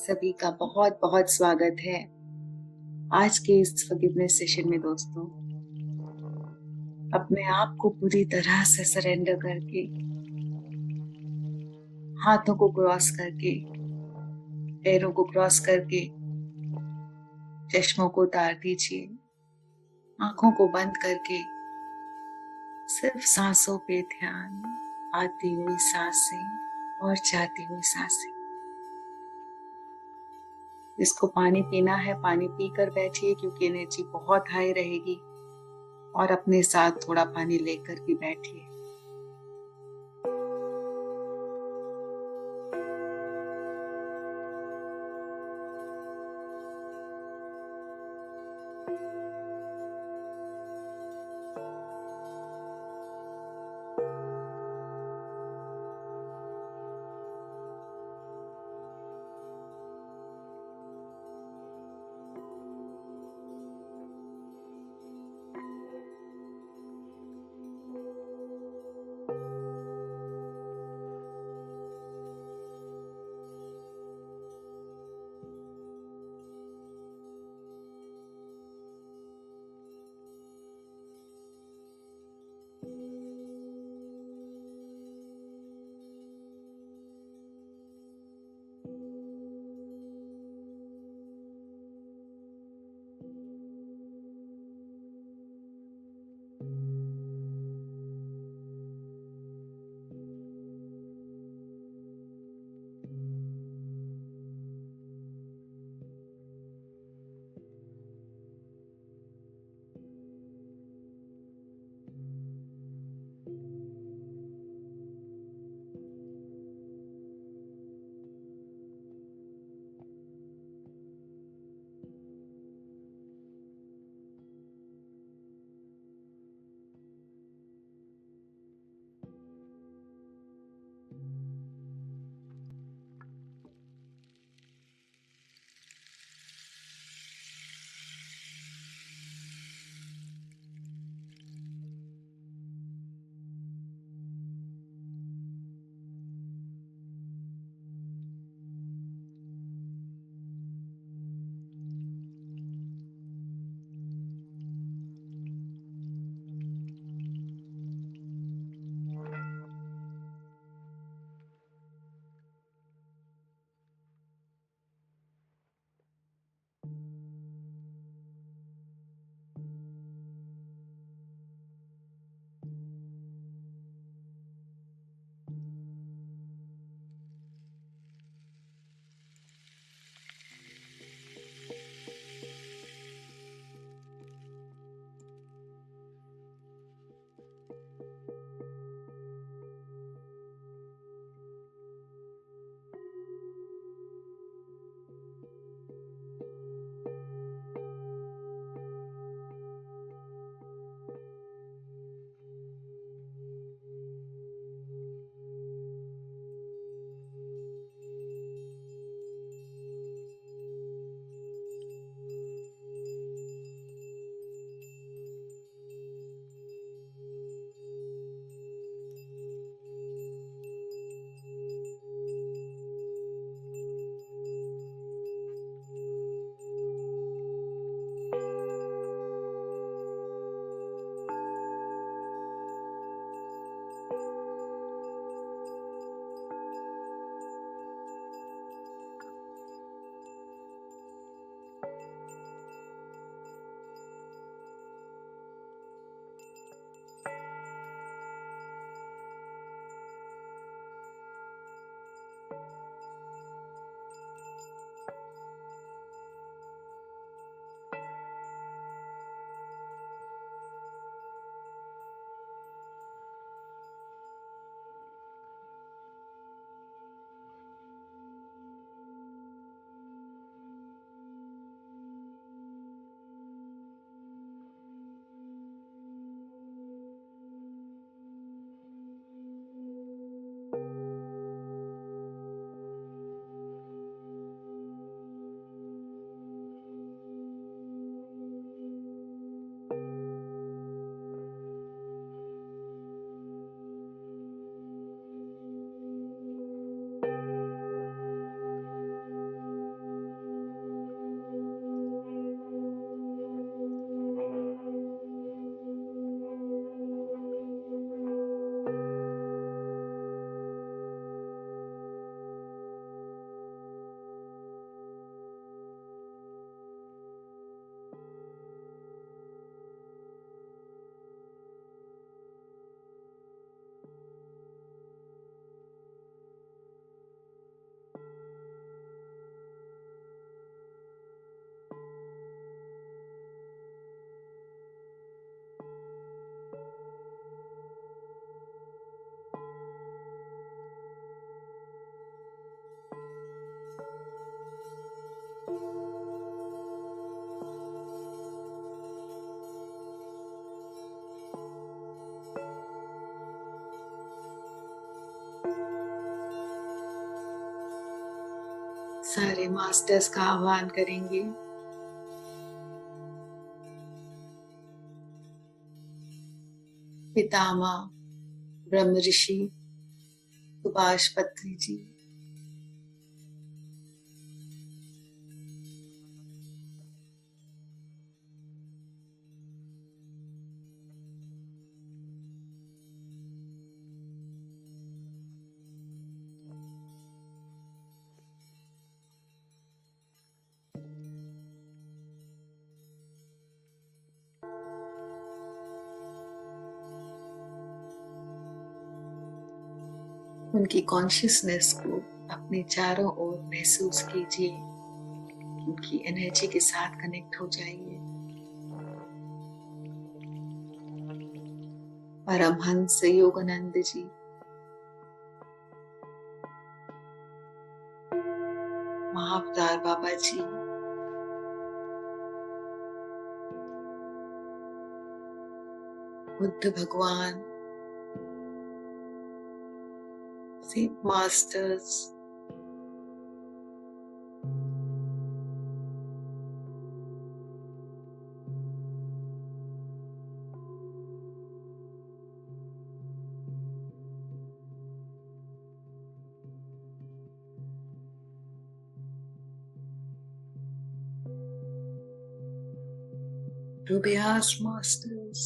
सभी का बहुत बहुत स्वागत है आज के इस फॉरगिवनेस सेशन में दोस्तों। अपने आप को पूरी तरह से सरेंडर करके, हाथों को क्रॉस करके, पैरों को क्रॉस करके, चश्मों को उतार दीजिए। आंखों को बंद करके सिर्फ सांसों पे ध्यान, आती हुई सांसें और जाती हुई सांसें। जिसको पानी पीना है पानी पीकर बैठिए, क्योंकि एनर्जी बहुत हाई रहेगी। और अपने साथ थोड़ा पानी लेकर भी बैठिए। सारे मास्टर्स का आह्वान करेंगे। पितामह ब्रह्म ऋषि सुभाष पत्री जी, उनकी कॉन्शियसनेस को अपने चारों ओर महसूस कीजिए। उनकी एनर्जी के साथ कनेक्ट हो जाइए। परमहंस योगानंद जी, महाअवतार बाबा जी, बुद्ध भगवान, सेंट मास्टर्स, रुबियास मास्टर्स,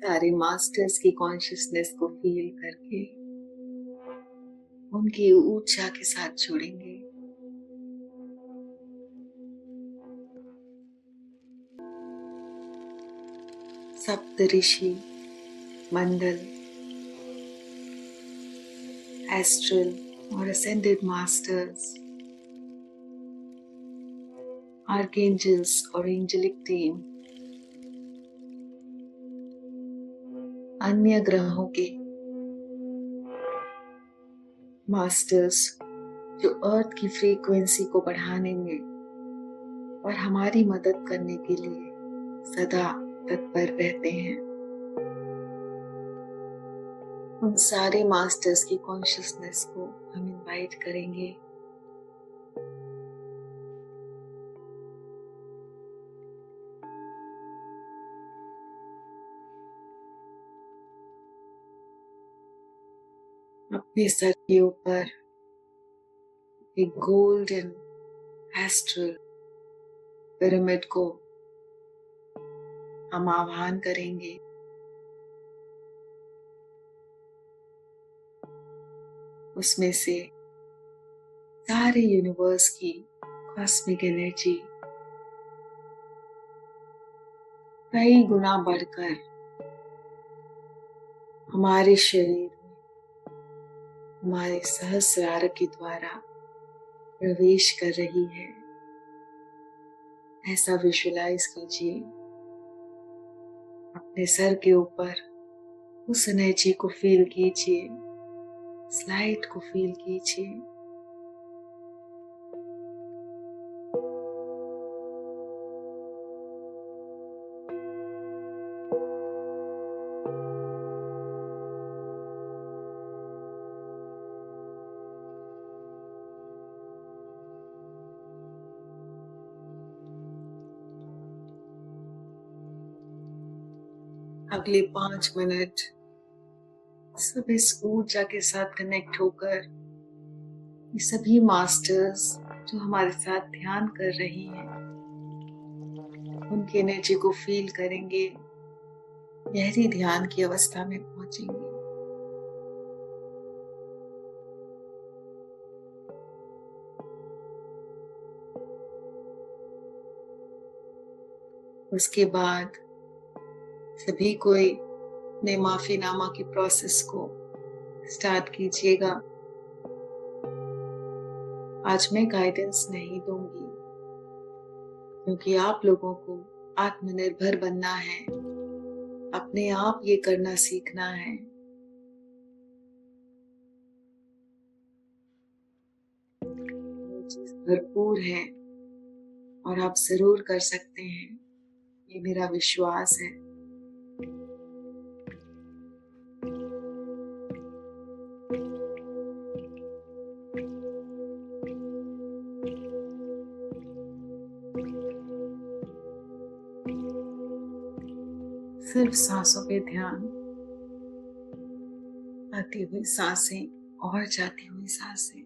सारे मास्टर्स की कॉन्शियसनेस को फील करके उनकी ऊर्जा के साथ जुड़ेंगे। सप्त ऋषि मंडल, एस्ट्रल और असेंडेड मास्टर्स, आर्कएंजल्स और एंजेलिक टीम, अन्य ग्रहों के मास्टर्स जो अर्थ की फ्रीक्वेंसी को बढ़ाने में और हमारी मदद करने के लिए सदा तत्पर रहते हैं, उन सारे मास्टर्स की कॉन्शियसनेस को हम इनवाइट करेंगे। अपने सर के ऊपर एक गोल्डन एस्ट्रल पिरामिड को हम आह्वान करेंगे। उसमें से सारे यूनिवर्स की कॉस्मिक एनर्जी कई गुना बढ़कर हमारे शरीर में हमारे सहस्रार के द्वारा प्रवेश कर रही है। ऐसा विजुलाइज कीजिए। अपने सर के ऊपर उस एनर्जी को फील कीजिए, इस लाइट को फील कीजिए। अगले 5 मिनट सब इस ऊर्जा के साथ कनेक्ट होकर ये सभी मास्टर्स जो हमारे साथ ध्यान कर रहे हैं उनकी एनर्जी को फील करेंगे, गहरी ध्यान की अवस्था में पहुंचेंगे। उसके बाद सभी कोई अपने माफीनामा की प्रोसेस को स्टार्ट कीजिएगा। आज मैं गाइडेंस नहीं दूंगी क्योंकि आप लोगों को आत्मनिर्भर बनना है, अपने आप ये करना सीखना है। ये चीज भरपूर है और आप जरूर कर सकते हैं, ये मेरा विश्वास है। सिर्फ सांसों पे ध्यान, आती हुई सांसें और जाती हुई सांसें।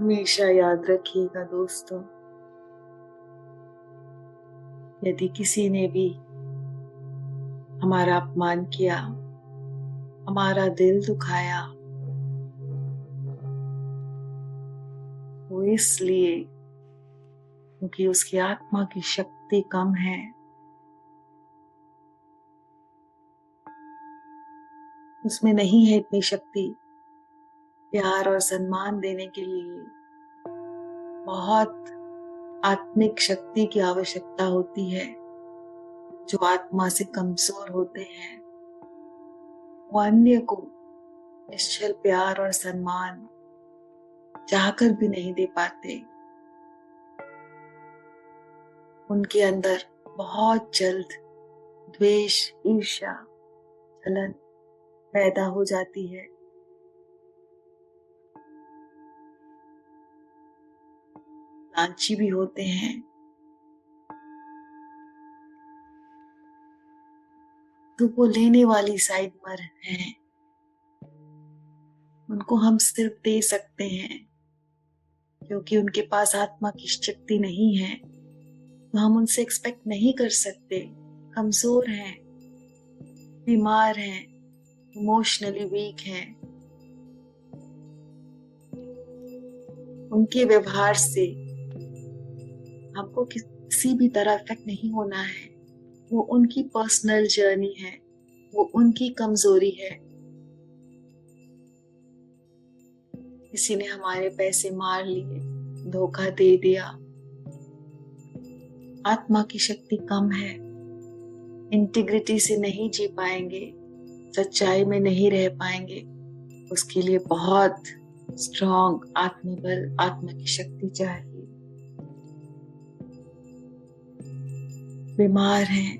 हमेशा याद रखिएगा दोस्तों, यदि किसी ने भी हमारा अपमान किया, हमारा दिल दुखाया, वो इसलिए क्योंकि उसकी आत्मा की शक्ति कम है। उसमें नहीं है इतनी शक्ति। प्यार और सम्मान देने के लिए बहुत आत्मिक शक्ति की आवश्यकता होती है। जो आत्मा से कमजोर होते हैं वो अन्य को निश्चल प्यार और सम्मान चाहकर भी नहीं दे पाते। उनके अंदर बहुत जल्द द्वेष, ईर्ष्या, जलन पैदा हो जाती है। लालची भी होते हैं। तो वो लेने वाली साइड पर हैं। उनको हम सिर्फ दे सकते हैं क्योंकि उनके पास आत्मा की शक्ति नहीं है, तो हम उनसे एक्सपेक्ट नहीं कर सकते। कमजोर हैं, बीमार हैं, इमोशनली वीक हैं। उनके व्यवहार से हमको किसी भी तरह इफेक्ट नहीं होना है। वो उनकी पर्सनल जर्नी है, वो उनकी कमजोरी है। किसी ने हमारे पैसे मार लिए, धोखा दे दिया, आत्मा की शक्ति कम है, इंटीग्रिटी से नहीं जी पाएंगे, सच्चाई में नहीं रह पाएंगे। उसके लिए बहुत स्ट्रॉन्ग आत्मबल, आत्मा की शक्ति चाहिए। बीमार हैं,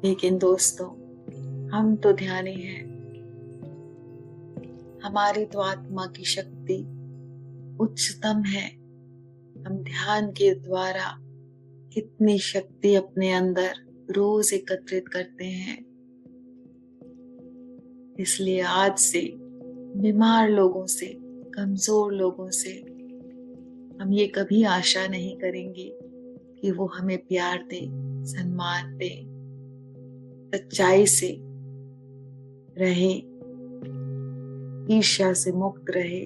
लेकिन दोस्तों हम तो ध्यानी हैं। हमारी तो आत्मा की शक्ति उच्चतम है। हम ध्यान के द्वारा कितनी शक्ति अपने अंदर रोज एकत्रित करते हैं। इसलिए आज से बीमार लोगों से, कमजोर लोगों से हम ये कभी आशा नहीं करेंगे कि वो हमें प्यार दे, सम्मान दे, सच्चाई से रहे, ईर्ष्या से मुक्त रहे,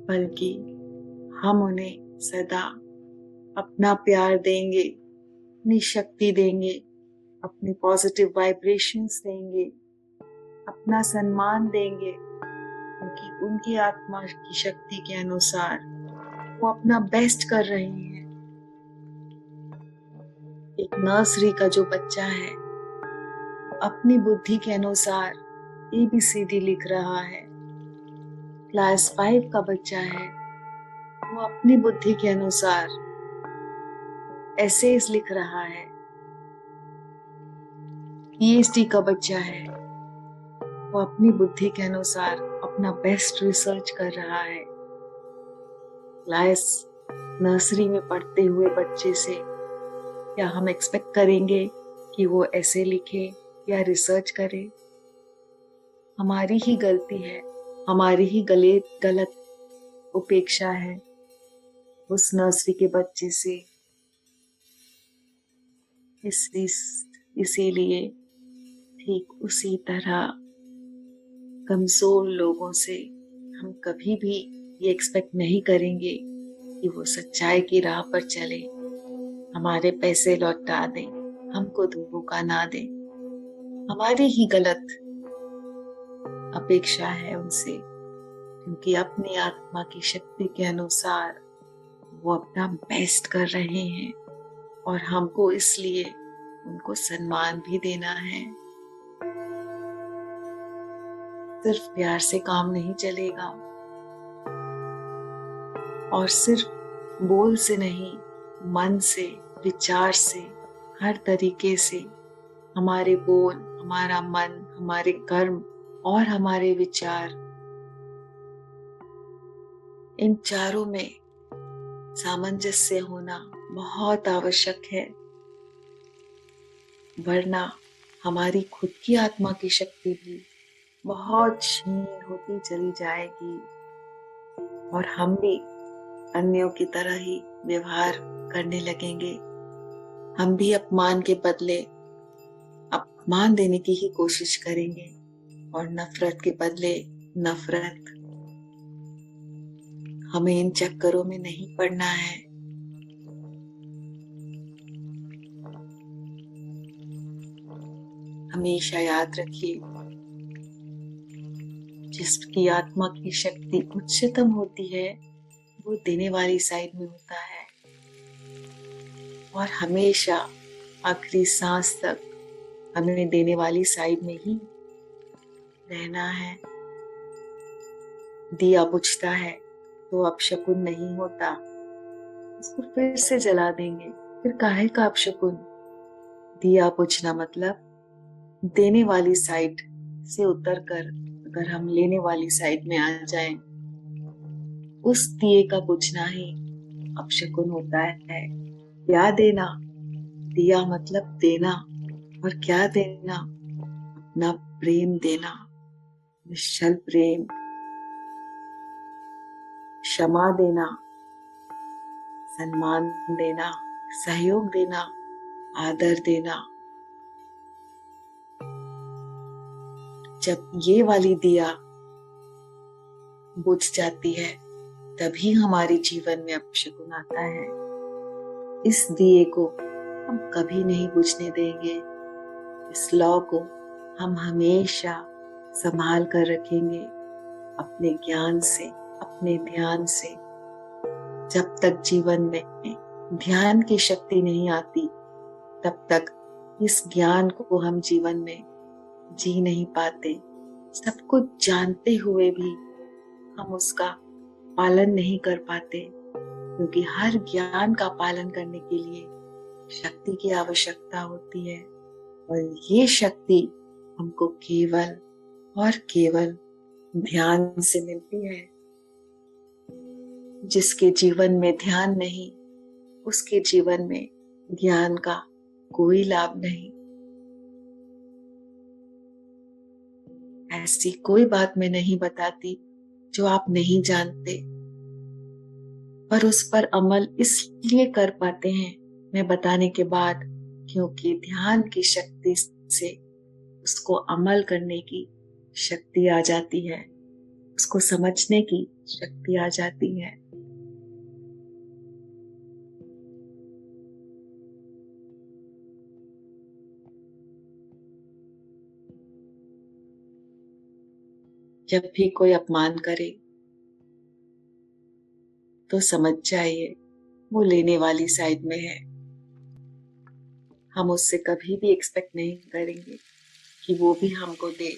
बल्कि हम उन्हें सदा अपना प्यार देंगे, अपनी शक्ति देंगे, अपनी पॉजिटिव वाइब्रेशंस देंगे, अपना सम्मान देंगे, क्योंकि उनकी आत्मा की शक्ति के अनुसार वो अपना बेस्ट कर रहे हैं। एक नर्सरी का जो बच्चा है अपनी बुद्धि के अनुसार ABCD लिख रहा है। क्लास 5 का बच्चा है, वो अपनी बुद्धि के अनुसार एसेज लिख रहा है। PhD का बच्चा है, वो अपनी बुद्धि के अनुसार अपना बेस्ट रिसर्च कर रहा है। क्लास नर्सरी में पढ़ते हुए बच्चे से क्या हम एक्सपेक्ट करेंगे कि वो ऐसे लिखे या रिसर्च करे? हमारी ही गलती है, हमारी ही गलत उपेक्षा है उस नर्सरी के बच्चे से। इसीलिए ठीक उसी तरह कमजोर लोगों से हम कभी भी ये एक्सपेक्ट नहीं करेंगे कि वो सच्चाई की राह पर चले, हमारे पैसे लौटा दें, हमको धोखा ना दें। हमारी ही गलत अपेक्षा है उनसे, क्योंकि अपनी आत्मा की शक्ति के अनुसार वो अपना बेस्ट कर रहे हैं और हमको इसलिए उनको सम्मान भी देना है। सिर्फ प्यार से काम नहीं चलेगा और सिर्फ बोल से नहीं, मन से, विचार से, हर तरीके से हमारे बोल, हमारा मन, हमारे कर्म और हमारे विचार, इन चारों में सामंजस्य होना बहुत आवश्यक है। वरना हमारी खुद की आत्मा की शक्ति भी बहुत क्षीण होती चली जाएगी और हम भी अन्यों की तरह ही व्यवहार करने लगेंगे। हम भी अपमान के बदले अपमान देने की ही कोशिश करेंगे और नफरत के बदले नफरत। हमें इन चक्करों में नहीं पड़ना है। हमेशा याद रखिए, जिसकी आत्मा की शक्ति उच्चतम होती है वो देने वाली साइड में होता है और हमेशा आखिरी सांस तक हमें देने वाली साइड में ही रहना है। दिया बुझता है तो अपशकुन नहीं होता, उसको फिर से जला देंगे, फिर काहे का अपशकुन। दिया बुझना मतलब देने वाली साइड से उतरकर अगर हम लेने वाली साइड में आ जाएं, उस दिए का बुझना ही अपशकुन होता है। क्या देना? दिया मतलब देना, और क्या देना? अपना प्रेम देना, निश्चल प्रेम, क्षमा देना, सम्मान देना, सहयोग देना, आदर देना। जब ये वाली दिया बुझ जाती है तभी हमारे जीवन में अपशकुन आता है। इस दिए को हम कभी नहीं बुझने देंगे। इस लौ को हम हमेशा संभाल कर रखेंगे अपने ज्ञान से, अपने ध्यान से। जब तक जीवन में ध्यान की शक्ति नहीं आती तब तक इस ज्ञान को हम जीवन में जी नहीं पाते। सब कुछ जानते हुए भी हम उसका पालन नहीं कर पाते, क्योंकि हर ज्ञान का पालन करने के लिए शक्ति की आवश्यकता होती है और ये शक्ति हमको केवल और केवल ध्यान से मिलती है। जिसके जीवन में ध्यान नहीं, उसके जीवन में ज्ञान का कोई लाभ नहीं। ऐसी कोई बात मैं नहीं बताती जो आप नहीं जानते, पर उस पर अमल इसलिए कर पाते हैं मैं बताने के बाद, क्योंकि ध्यान की शक्ति से उसको अमल करने की शक्ति आ जाती है, उसको समझने की शक्ति आ जाती है। जब भी कोई अपमान करे तो समझ जाइए वो लेने वाली साइड में है। हम उससे कभी भी एक्सपेक्ट नहीं करेंगे कि वो भी हमको दे।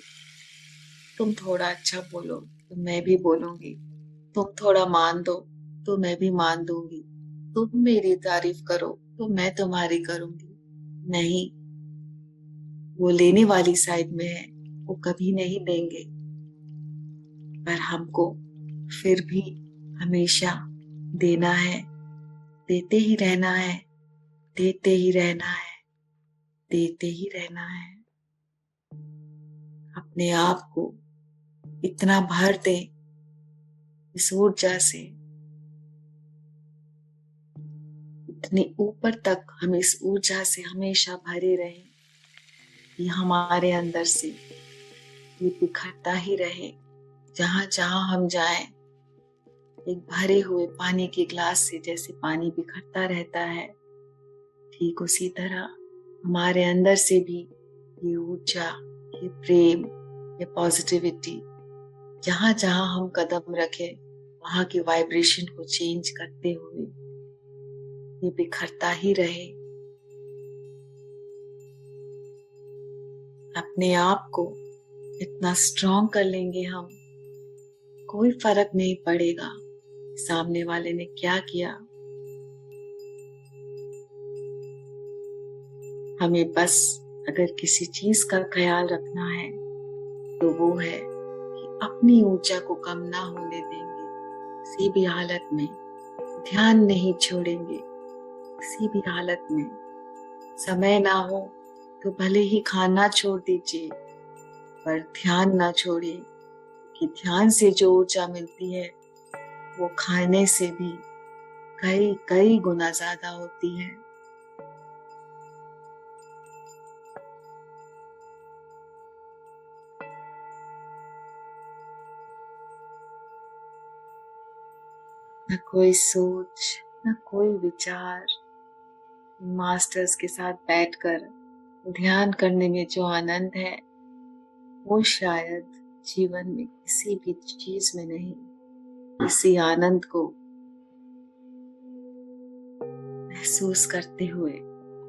तुम थोड़ा अच्छा बोलो तो मैं भी बोलूंगी, तुम थोड़ा मान दो तो मैं भी मान दूंगी, तुम मेरी तारीफ करो तो मैं तुम्हारी करूंगी। नहीं, वो लेने वाली साइड में है, वो कभी नहीं देंगे। पर हमको फिर भी हमेशा देना है, देते ही रहना है, देते ही रहना है, देते ही रहना है। अपने आप को इतना भर दे इस ऊर्जा से, इतने ऊपर तक हम इस ऊर्जा से हमेशा भरे रहें कि हमारे अंदर से ये बिखरता ही रहे। जहां जहां हम जाएं, एक भरे हुए पानी के ग्लास से जैसे पानी बिखरता रहता है, ठीक उसी तरह हमारे अंदर से भी ये ऊर्जा, ये प्रेम, ये पॉजिटिविटी जहां जहां हम कदम रखें वहां की वाइब्रेशन को चेंज करते हुए ये बिखरता ही रहे। अपने आप को इतना स्ट्रॉन्ग कर लेंगे हम, कोई फर्क नहीं पड़ेगा सामने वाले ने क्या किया। हमें बस अगर किसी चीज का ख्याल रखना है तो वो है कि अपनी ऊर्जा को कम ना होने देंगे किसी भी हालत में, ध्यान नहीं छोड़ेंगे किसी भी हालत में। समय ना हो तो भले ही खाना छोड़ दीजिए, पर ध्यान ना छोड़िए कि ध्यान से जो ऊर्जा मिलती है वो खाने से भी कई कई गुना ज्यादा होती है। न कोई सोच, न कोई विचार। मास्टर्स के साथ बैठकर ध्यान करने में जो आनंद है वो शायद जीवन में किसी भी चीज में नहीं। इसी आनंद को महसूस करते हुए,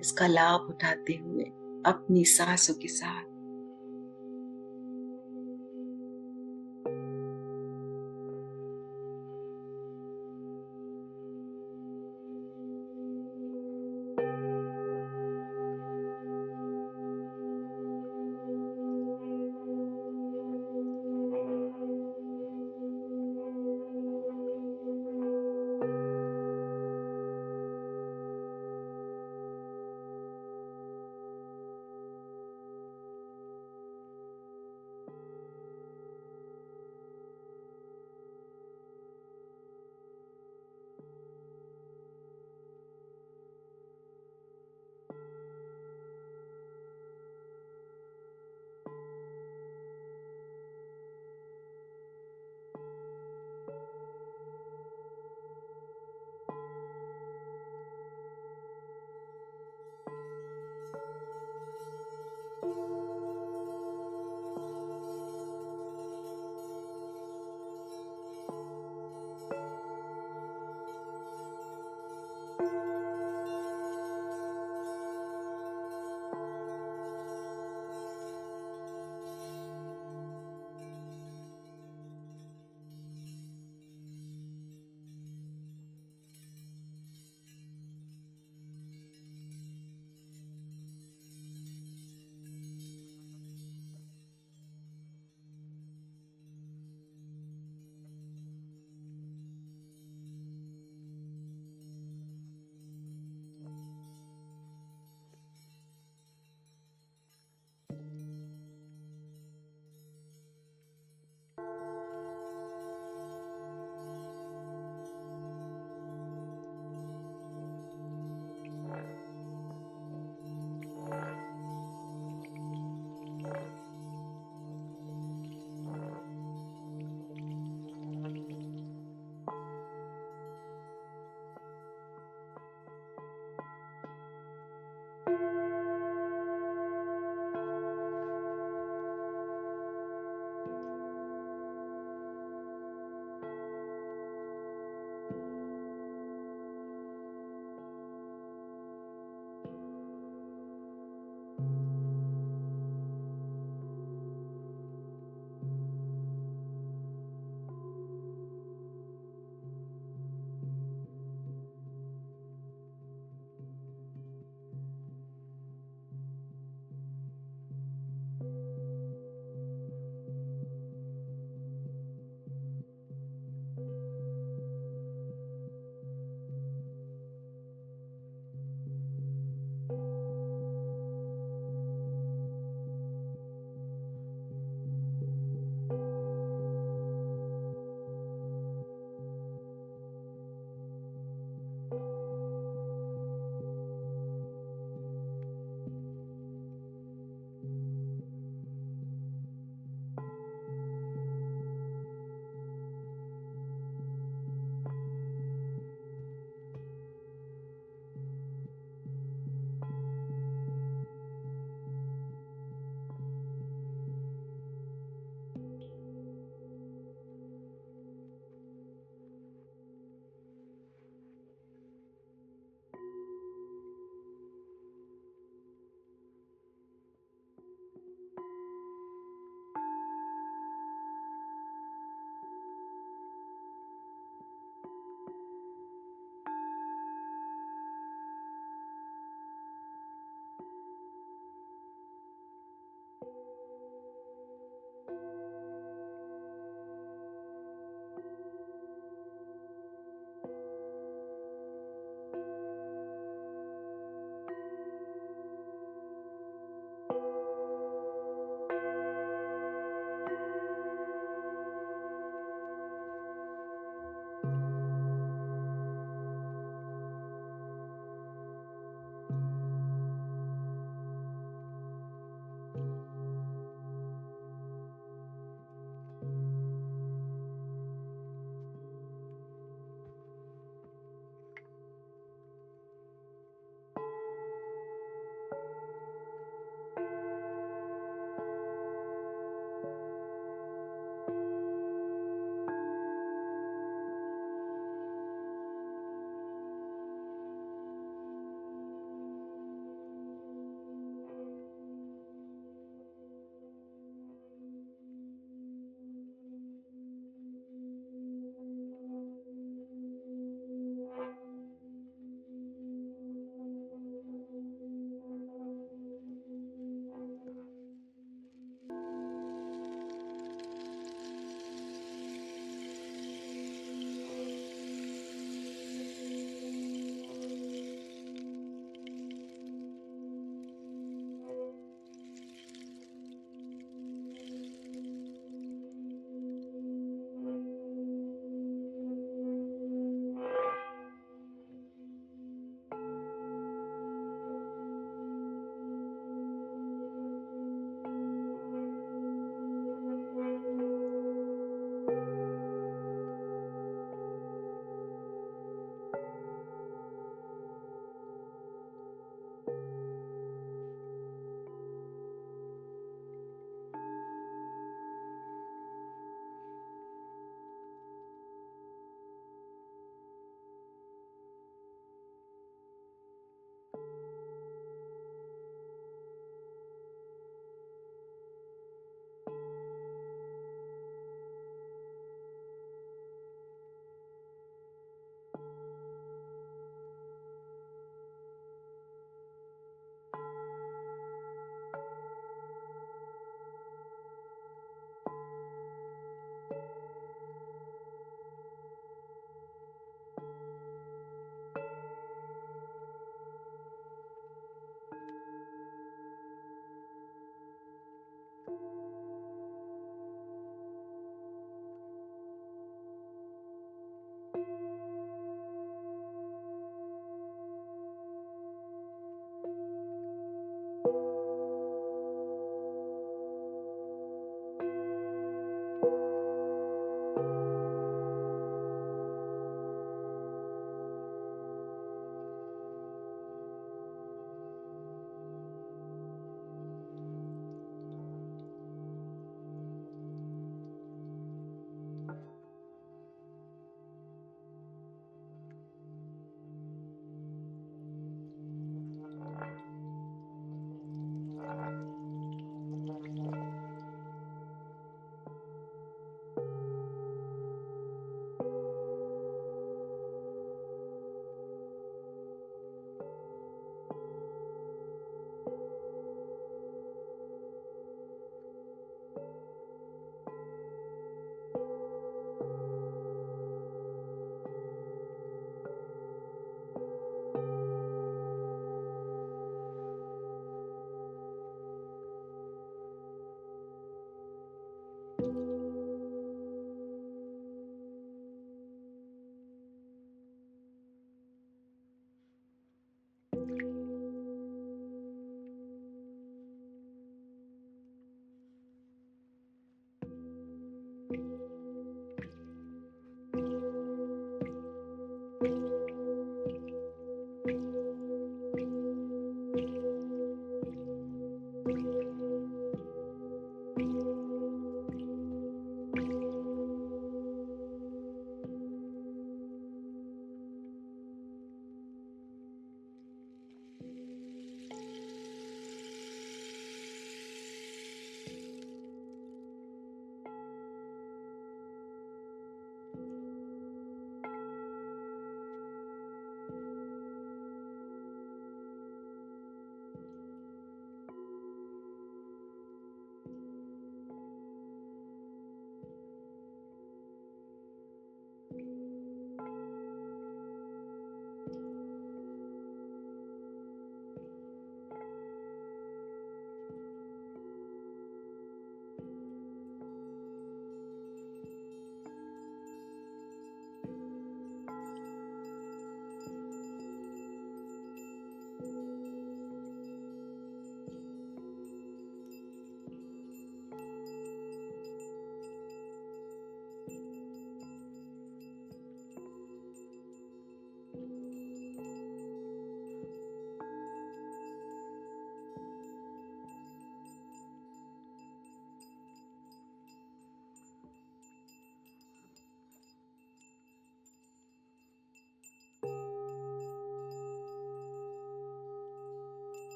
इसका लाभ उठाते हुए अपनी सांसों के साथ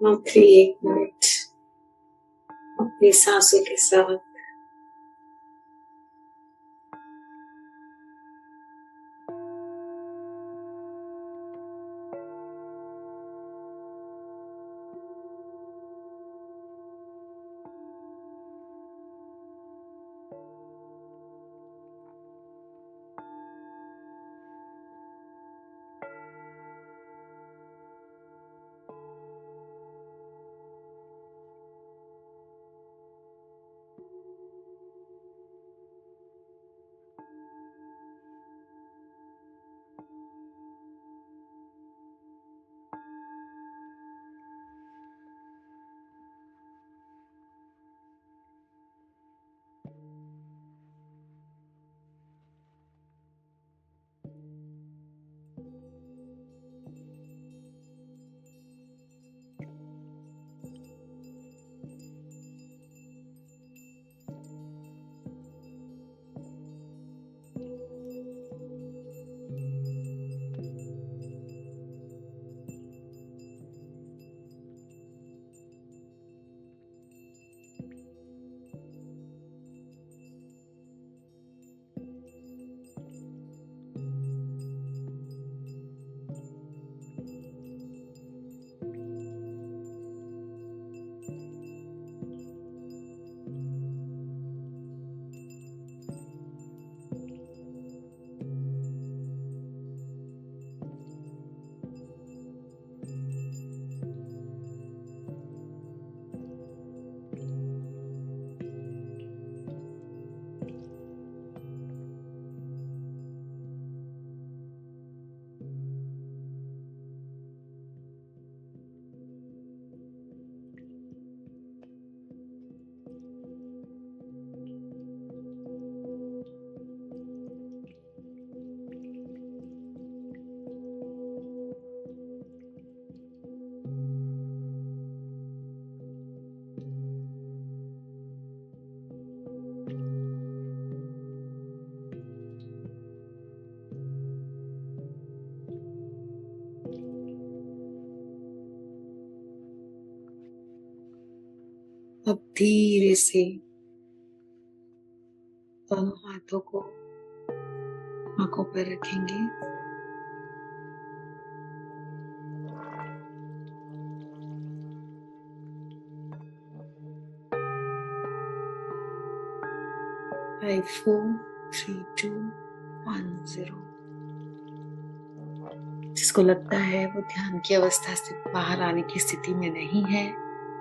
आखिरी 1 मिनट अपनी सांसों के साथ अब धीरे से दोनों हाथों को आंखों पर रखेंगे। फाइव, 4, 3, 2, 1, 0। जिसको लगता है वो ध्यान की अवस्था से बाहर आने की स्थिति में नहीं है,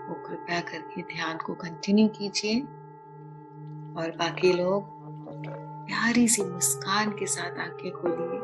वो कृपया करके ध्यान को कंटिन्यू कीजिए और बाकी लोग प्यारी सी मुस्कान के साथ आंखें खोलिए।